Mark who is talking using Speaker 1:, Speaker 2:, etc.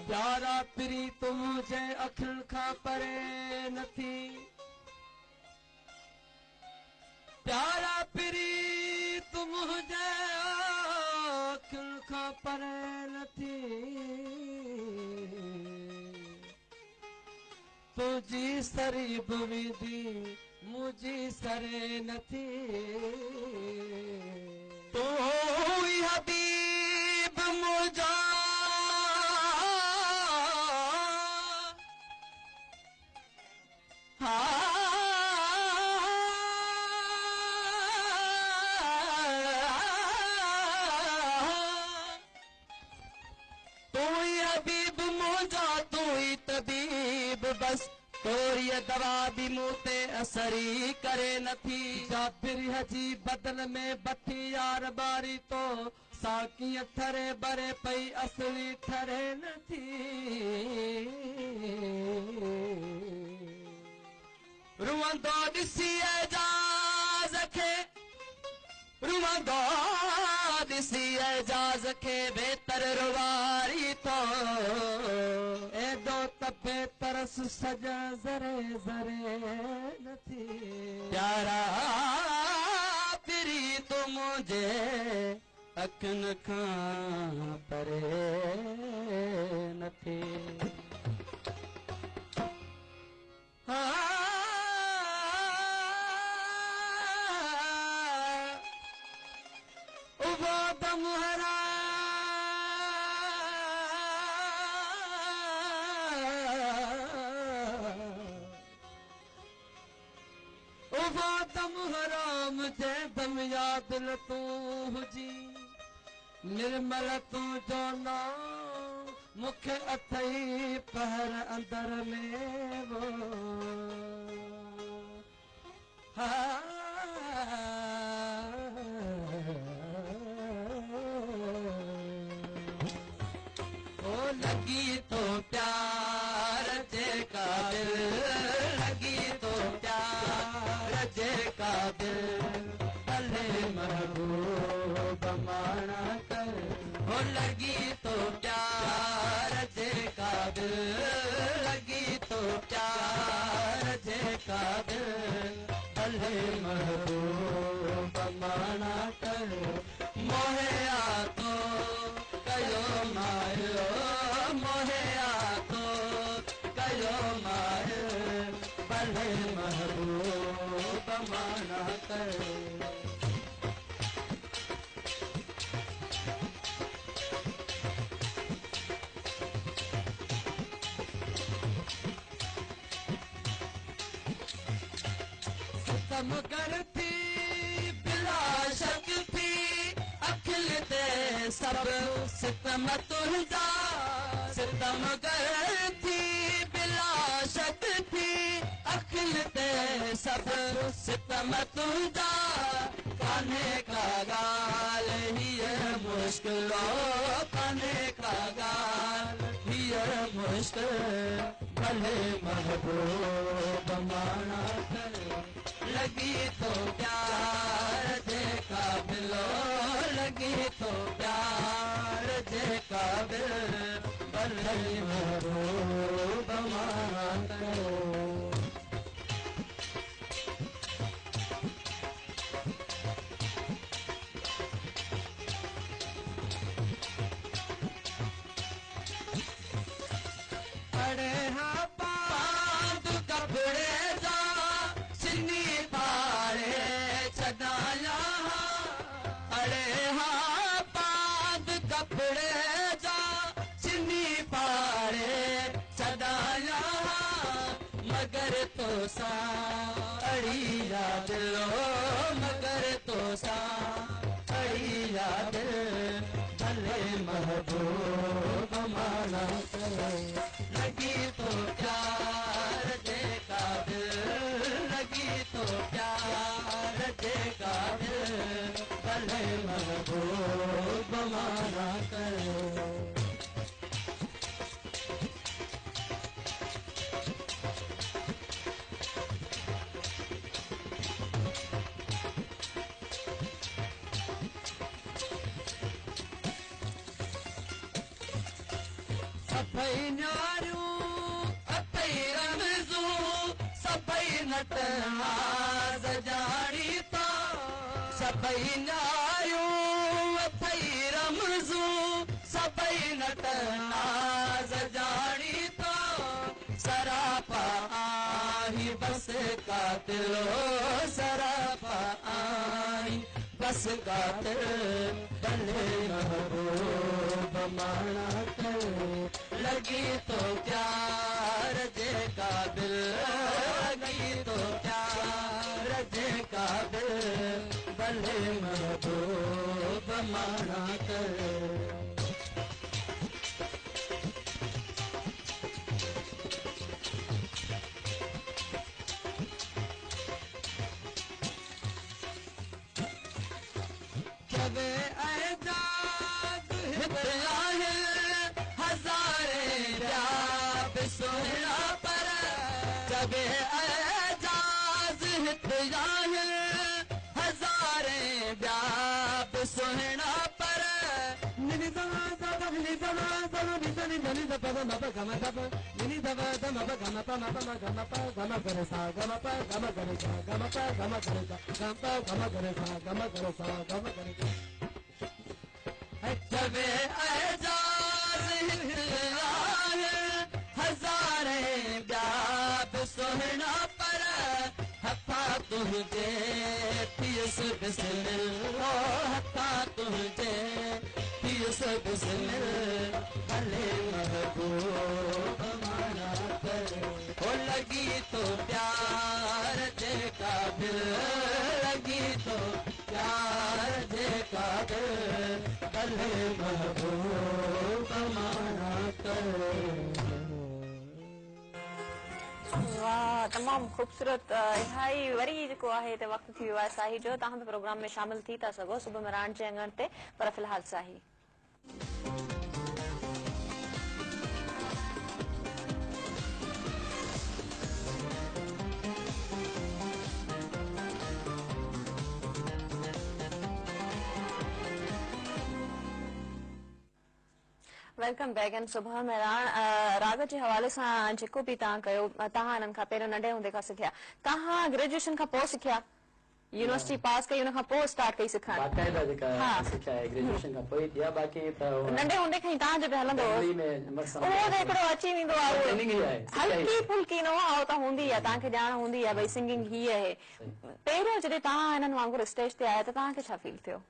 Speaker 1: प्यारा पिरी तो मुझे अखिल खा परे नथी प्यारा पिरी तो मुझे अखिल खा परे नथी तुझी सरी बुविदी मुझी सरे नथी तो हबीब मुझा बस तोरी दवा भी मुते असरी करे नथी जाबिर हजी बदन में बथी यार बारी तो साकी थरे बरे पई असली थरे नथी रुवंदो ॾिसी एजाज़ खे रुवंदो ॾिसी एजाज़ खे बेतर रुवारी तो एडो तपे तरस सजा ज़रे ज़रे नथी प्यारा पिरी तो मुझे अखिन खां परे नथी दम याद न तू हुजी निर्मल तू जो नाम मुखे अथई पहर अंदर में वो ओ लगी तो प्यार जे काबिल लगी तो प्यार जे काबिल महबूब माना कर हो लगी तो प्यार जे काबिल लगी तो प्यार जे काबिल भले महबूब माना कर मोहे आतो कयो मायो मोहे आतो कयो मायो भले महबूब माना कर करती बिला शक थी अखिल ते सब सितम तुंहिंजा सितम करती बिला शक थी अखिल ते सब सितम तुंहिंजा कान्हे का गाल हीअ मुश्किल कान्हे का गाल हीअ मुश्किल भले महबूब माना करे लगी तो प्यार जे काबिलो लगी तो प्यार जे काबिल भले महबूब माना करे अरे हाँ बांध कपड़े जा सिन्नी पारे छदाया अरे हाँ बांध कपड़े जा सिन्नी पारे सा अड़ी जा दिलो मगर तो सा अड़ी जा दिल भले महबूब माना करे लगी तो प्यार दे कादिल लगी तो प्यार दे कादिल भले महबूब माना करे सभई न्यारियूं अथई रमज़ूं सभई नट नाज़ जाणी था सभई न्यारियूं अथई रमज़ूं सभई नट नाज़ जाणी था सरापा आही बस कातिल सरापा आही बस कातिल भले महबूब माना करे लगी तो प्यार जे काबिल लगी तो प्यार जे काबिल भले महबूब माना करे जबे एजाज हितलाहे हजारे प्याब सोहना पर जबे एजाज हितलाहे हजारे प्याब सोहना पर निनी दवा दवा निनी दवा दवा निनी निनी दवा दवा गम दवा निनी दवा दवा गम प म प गम प गम करे सा गम प गम करे सा गम प गम करे सा गम प गम करे सा गम करे सा गम करे जबे एजाज हितलाहे हजारे प्याब सोहना पर हथा तुझे पियस बिस्मिल हथा तुझे पियस बिस्मिल भले महबूब माना करे ओ लगी तो प्यार जे काबिल लगी तो प्यार जे काबिल भले महबूब माना करे
Speaker 2: वाह तमाम खूबसूरत इलाही वरी जेको आहे ते वक्त थी वियो आहे साही जो तव्हां बि प्रोग्राम में शामिल थी था सघो सुबुह में राण जे अंगण ते पर फिलहाल साही वेलकम बैक एंड सुबह में राग के हवाले से जेको भी तव्हां कयो तव्हां हिननि खां पहिरियों नंढे हूंदे खां सिखिया तव्हां ग्रेजुएशन खां पोइ सिखिया यूनिवर्सिटी पास कई उन खां पोइ स्टार्ट कई सिखण
Speaker 3: बाकायदा जेका सिखिया आहे ग्रेजुएशन खां पोइ या बाक़ी त
Speaker 2: नंढे हूंदे खां ई तव्हां जो हलंदो उहो त हिकिड़ो अची वेंदो आहे हल्की फुल्की न उहो त हूंदी आहे तव्हांखे ॼाण हूंदी आहे भई सिंगिंग ही आहे पहिरियों जॾहिं तव्हां हिननि वांगुरु स्टेज ते आया त तव्हांखे छा फील थियो